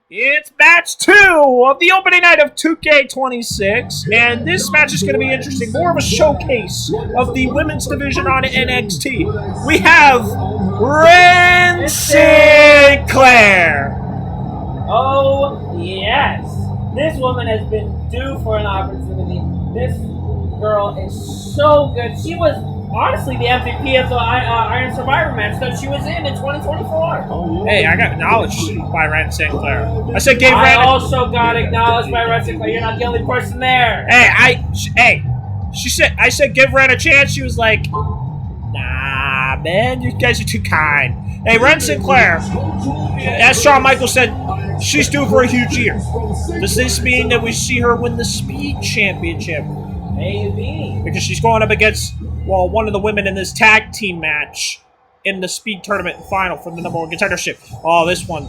It's match 2 of the opening night of 2K26, and this match is going to be interesting. More of a showcase of the women's division on NXT. We have Wren Sinclair. Oh, yes. This woman has been due for an opportunity. This girl is so good. She was honestly the MVP of the Iron Survivor match that she was in 2024. Hey, I got acknowledged by Wren Sinclair. I said gave I Wren. also got acknowledged by Wren Sinclair. You're not the only person there. Hey, I said give Wren a chance. She was like, nah, man, you guys are too kind. Hey, Wren Sinclair, as Shawn Michaels said, she's due for a huge year. Does this mean that we see her win the Speed Championship? Maybe. Because she's going up against, well, one of the women in this tag team match in the Speed Tournament final for the #1 contendership. Oh, this one.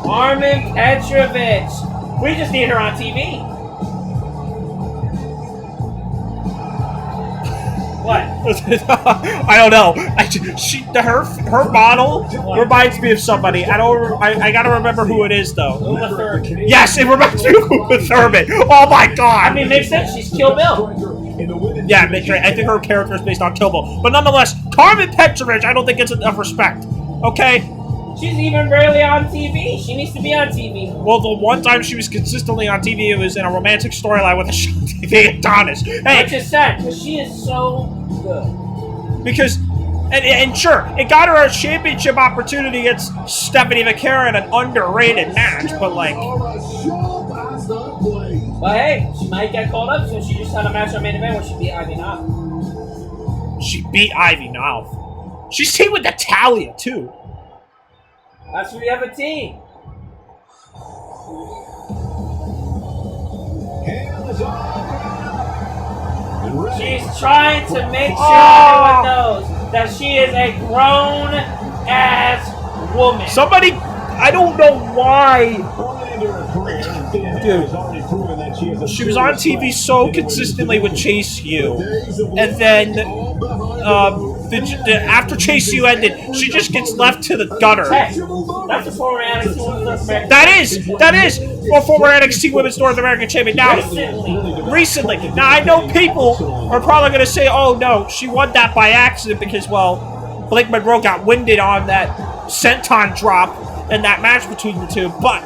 Karmen Petrovic. We just need her on TV. What? I don't know. Her model reminds me of somebody. I gotta remember who it is though. Uma Thurman. Yes, it reminds me of Uma Thurman. Oh my god. I mean, makes sense. She's Kill Bill. Yeah, I think her character is based on Kill Bill. But nonetheless, Karmen Petrovic, I don't think gets enough respect. Okay? She's even rarely on TV. She needs to be on TV. Well, the one time she was consistently on TV, it was in a romantic storyline with Thea Adonis. Hey, Which is sad, because she is so good. Because, and sure, it got her a championship opportunity against Stephanie McCarron in an underrated match, but like... But hey, she might get called up, so she just had a match on main event where she beat Ivy Knopf. She beat Ivy Knopf. She's teamed with Natalia, too. That's where you have a team. She's trying to make sure everyone knows that she is a grown-ass woman. Somebody, I don't know why. Dude, she was on TV so consistently with Chase U, and then after Chase U ended, she just gets left to the gutter. Hey, that's a former NXT Women's North American. That is a former NXT Women's North American Champion. Now, recently. Now, I know people are probably going to say, oh no, she won that by accident because, well, Blake Monroe got winded on that senton drop in that match between the two, but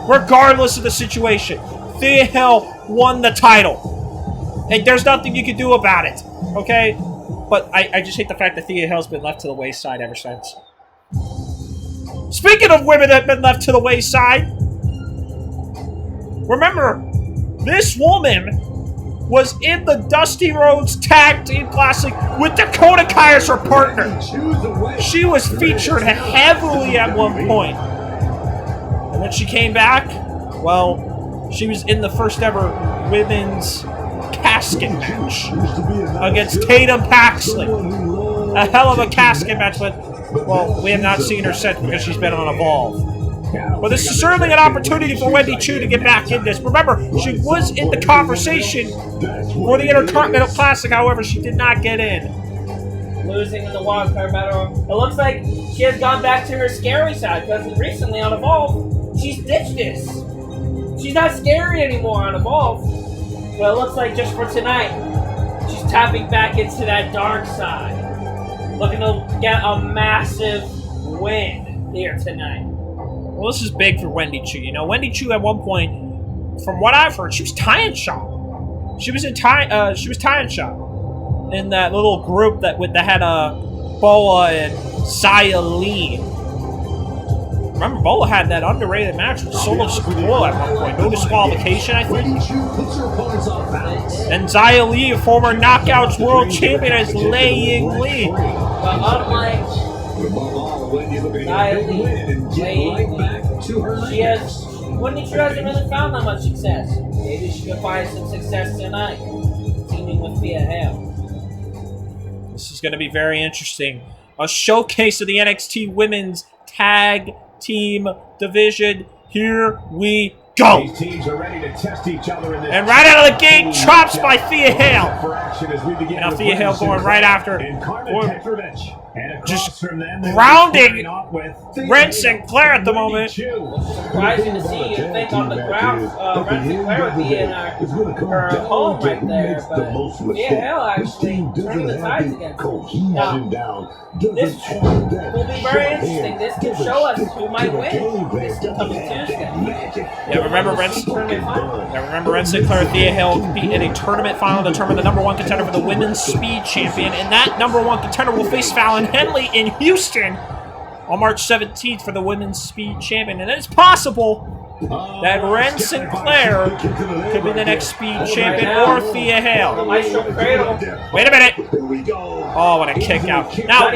regardless of the situation, Thea Hill won the title. And there's nothing you can do about it, okay? But I just hate the fact that Thea Hill's been left to the wayside ever since. Speaking of women that have been left to the wayside, remember, this woman was in the Dusty Rhodes Tag Team Classic with Dakota Kai as her partner. She was featured heavily at one point. And when she came back, well, she was in the first ever women's casket match against Tatum Paxley. A hell of a casket match, but, well, we have not seen her since because she's been on Evolve. But this is certainly an opportunity for Wendy Choo to get back in this. Remember, she was in the conversation for the Intercontinental Classic, however, she did not get in. Losing in the wild card battle. It looks like she has gone back to her scary side, because recently on Evolve, she's ditched this. She's not scary anymore on Evolve. But it looks like just for tonight, she's tapping back into that dark side. Looking to get a massive win here tonight. Well, this is big for Wendy Choo. You know, Wendy Choo at one point, from what I've heard, she was tying shop. She was tying shop in that little group that had Boa and Xia Li. Remember, Boa had that underrated match with Solo Sikoa at one point. No disqualification, I think. And Xia Li, a former Knockouts World Champion, is laying Li. But unlike Xia Li, Wendy Choo hasn't really found that much success. Maybe she could find some success tonight, teaming with Thea Hill. This is going to be very interesting. A showcase of the NXT Women's Tag Team Division. Here we go. These teams are ready to test each other in this. And right out of the gate, chops by Thea Hill. And now Thea Hill going right after. Karmen Petrovic. just grounding Wren Sinclair at the moment. Surprising to see. You think on the ground, Wren Sinclair would be in her home right there, but Thea Hale actually turning the tides against her. Now, this will be very interesting. This can show us who might win this coming Tuesday. Yeah, remember Wren Sinclair and Thea Hale compete in a tournament final to determine the #1 contender for the women's speed champion, and that #1 contender will face Fallon Henley in Houston on March 17th for the women's speed champion. And it's possible that Wren Sinclair could be the next speed champion or Thea Hale. Wait a minute. Oh, what a kick out. Now,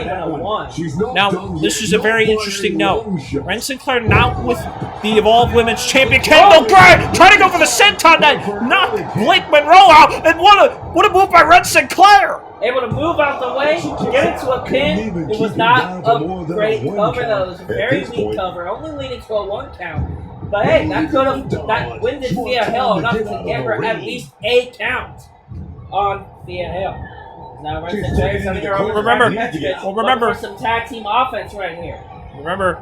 this is a very interesting note. Wren Sinclair not with the Evolved Women's Champion Kendall Gray, trying to go for the senton that knocked Blake Monroe out, and what a move by Wren Sinclair. Able to move out the way, get into a pin. It was not a great cover though. It was a very weak cover, only leading to a 1 count. But hey, that winded Thea Hale enough to get her at least a count on Thea Hale. Now Wren Sinclair sending her over remember for some tag team offense right here. Remember,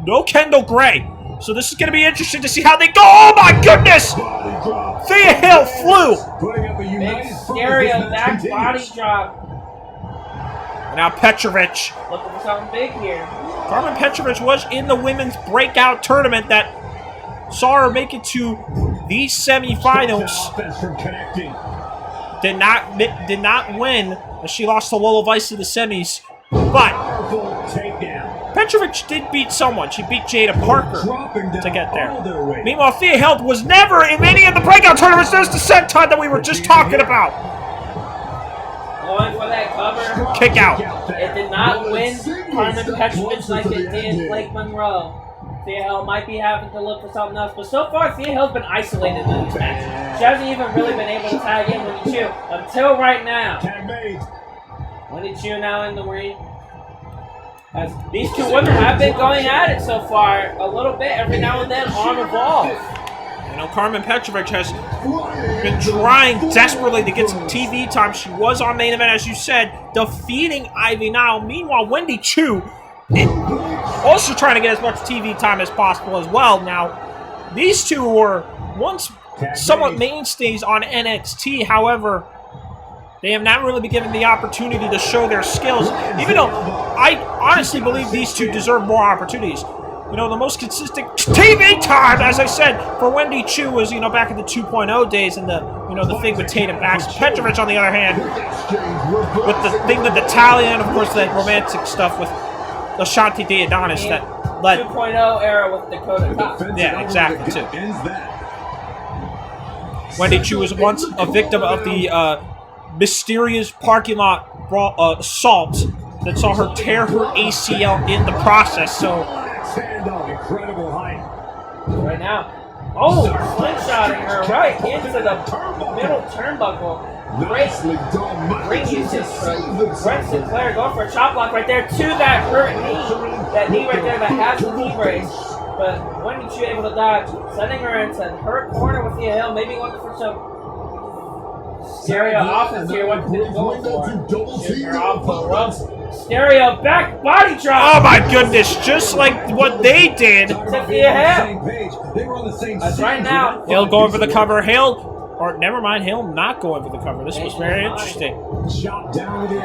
no Kendall Gray. So this is going to be interesting to see how they go. Oh my goodness! Thea Hale flew. Big stereo back body drop. Now Petrovic. Looking for something big here. Karmen Petrovic was in the women's breakout tournament that saw her make it to the semifinals. Did not win, as she lost to Lola Vice in the semis. But Petrovic did beat someone. She beat Jada Parker to get there. Meanwhile, Thea Hale was never in any of the breakout tournaments. There's the senton that we were just talking about. Going for that cover. Kick out. It did not win Karmen Petrovic like it did Blake Monroe. Thea Hale might be having to look for something else, but so far Thea Hale's been isolated in this match. She hasn't even really been able to tag in Wendy Choo until right now. Wendy Choo now in the ring. As these two women have been going at it so far a little bit every now and then on Evolve. You know, Karmen Petrovic has been trying desperately to get some TV time. She was on Main Event, as you said, defeating Ivy Nile. Meanwhile, Wendy Choo also trying to get as much TV time as possible as well. Now, these two were once somewhat mainstays on NXT. However, they have not really been given the opportunity to show their skills, even though I honestly believe these two deserve more opportunities. You know, the most consistent TV time, as I said, for Wendy Choo was, you know, back in the 2.0 days and the, you know, the thing with Tatum Bax. Petrovic, on the other hand, with the thing with Natalia and, of course, the romantic stuff with Ashanti Adonis that led 2.0 era with Dakota Kai. Yeah, exactly, too. Wendy Choo was once a victim of the mysterious parking lot assault that saw her tear her ACL in the process. So incredible height. Right now, slingshotting her right into the middle turnbuckle. Great ring usage from Wren Sinclair. Going for a chop block right there to that hurt knee. That knee right there that has the knee brace. But Wendy Choo able to dodge, sending her into her corner with Thea Hale. Maybe looking for some stereo offense here. What did it go for? Shooting her off the ropes. Stereo back body drop. Oh my goodness! Just like what they did. To Thea Hale. That's right now. Hale going for the cover. Hale. Or, never mind, Hale not going for the cover. This was very interesting.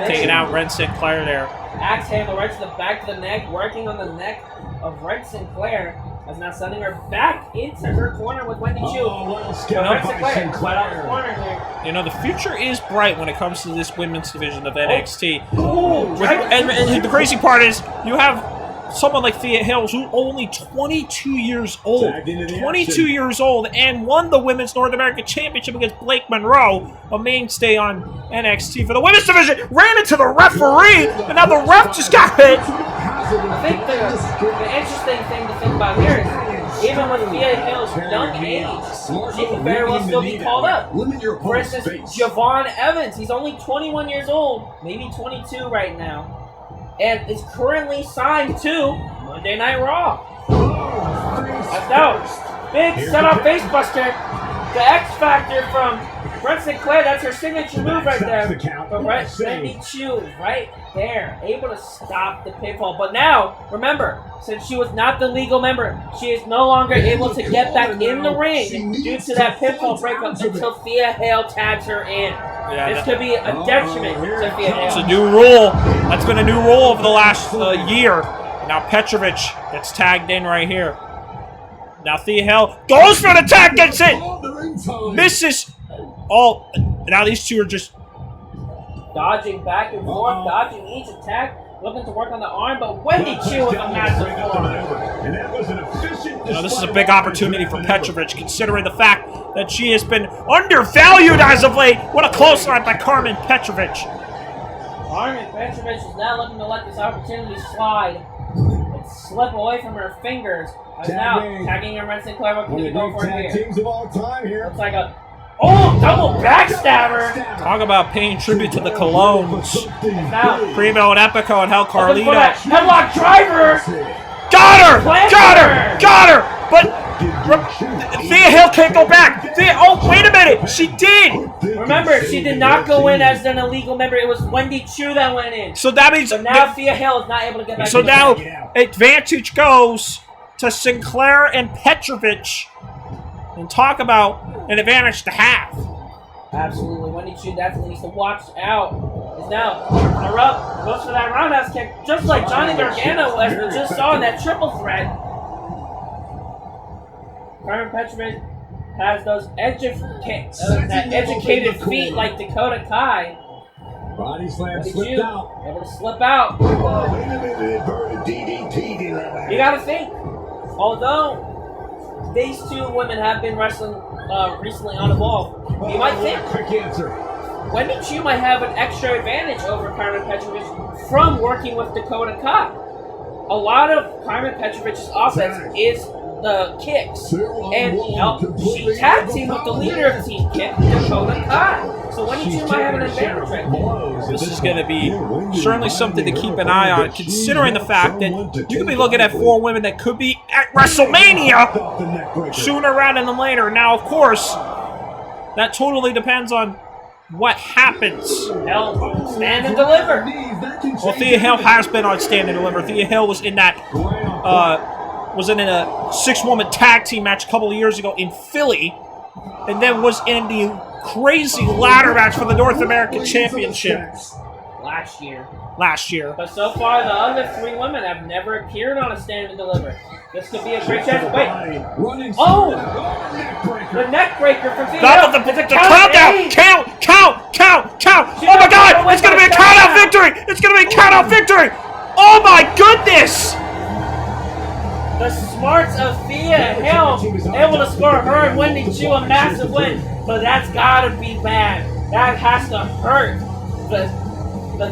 Taking out Wren Sinclair there. Axe handle right to the back of the neck, working on the neck of Wren Sinclair. As now sending her back into her corner with Wendy Choo. Wren Sinclair, right out the corner here. You know, the future is bright when it comes to this women's division of NXT. And the crazy part is, you have someone like Thea Hale, who's only 22 years old. 22 years old, and won the Women's North American Championship against Blake Monroe, a mainstay on NXT for the women's division. Ran into the referee, and now the ref just got hit. I think the interesting thing to think about here is, even with Thea Hale's young age, she can very well still be called up. For instance, Javon Evans, he's only 21 years old, maybe 22 right now, and is currently signed to Monday Night Raw. That's out. Big setup facebuster. The X Factor from Wren Sinclair, that's her signature move right there. The count. But Wendy Choo, right there, able to stop the pinfall. But now, remember, since she was not the legal member, she is no longer able to get back in the ring due to that pinfall breakup until Thea Hale tags her in. Yeah, this could be a detriment to Thea Hale. It's a new rule. That's been a new rule over the last year. Now Petrovic gets tagged in right here. Now Thea Hale goes for the tag, gets it, misses. Oh, now these two are just dodging back and forth, dodging each attack, looking to work on the arm, but Wendy Choo with a massive arm. This is a big opportunity for Petrovic, considering the fact that she has been undervalued as of late. What a close line by Karmen Petrovic. Karmen Petrovic is now looking to let this opportunity slide and slip away from her fingers. Now tagging her Wren Sinclair. What can you go for here? Teams of all time here. Looks like a double backstabber. Talk about paying tribute to the Colognes. Now Primo and Epico and Hell Carlito. Headlock driver. Got her! Got her! But Thea Hale can't go back. Oh, wait a minute! She did! Remember, she did not go in as an illegal member. It was Wendy Choo that went in. So that means... So now Thea Hale is not able to get back in. So now, advantage goes to Sinclair and Petrovic. And talk about an advantage to have. Absolutely. Wendy Choo definitely needs to watch out. Is now runner up, goes for that roundhouse kick, just like Johnny Gargano as we just saw in that triple threat. Karmen Petrovic has those educated feet like Dakota Kai. Body slam Wendy slipped Choo out. able to slip out. You gotta think, although these two women have been wrestling recently on Evolve, you might think Quick answer. Wendy Choo might have an extra advantage over Karmen Petrovic from working with Dakota Kai. A lot of Karmen Petrovic's offense is the kicks, and she tag teamed with the leader of Team Kick, Dakota Kai. So Wendy Choo might have an advantage right there. This is going to be certainly something to keep an eye on, considering the fact that you could be looking at 4 women that could be at WrestleMania sooner rather than later. Now, of course, that totally depends on what happens. Hell, stand and deliver. Well, Thea Hale has been on Stand and Deliver. Thea Hale was in that, was in a 6-woman tag team match a couple of years ago in Philly, and then was in the crazy ladder match for the North American Championship last year. But so far, the other 3 women have never appeared on a Stand and Deliver. This could be a great chance. Wait. Oh! The neck breaker from Thea Hale. The countdown! Count! Oh my God! It's going to be a count-out victory! It's going to be a count-out victory! Oh my goodness! The smarts of Thea Hale able to score her and Wendy Choo a massive win. But that's got to be bad. That has to hurt the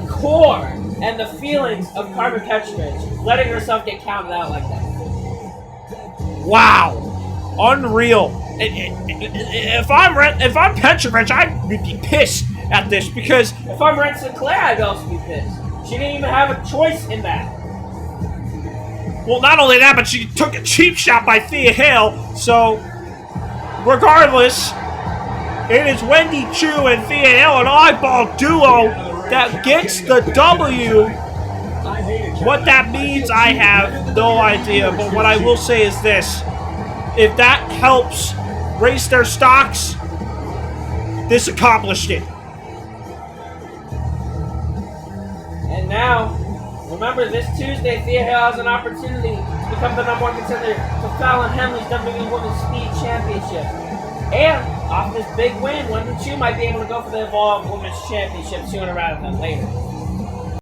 core and the feelings of Karmen Petrovic, letting herself get counted out like that. Wow, unreal. If I'm Petrovic, I'd be pissed at this because if I'm Wren Sinclair, I'd also be pissed. She didn't even have a choice in that. Well, not only that, but she took a cheap shot by Thea Hale. So, regardless, it is Wendy Choo and Thea Hale, an oddball duo that gets the W. What that means, I have no idea. But what I will say is this. If that helps raise their stocks, this accomplished it. And now, remember this Tuesday, Thea Hale has an opportunity to become the #1 contender to Fallon Henley's WWE Women's Speed Championship. And off this big win, Wendy Choo might be able to go for the Evolve Women's Championship sooner rather than later.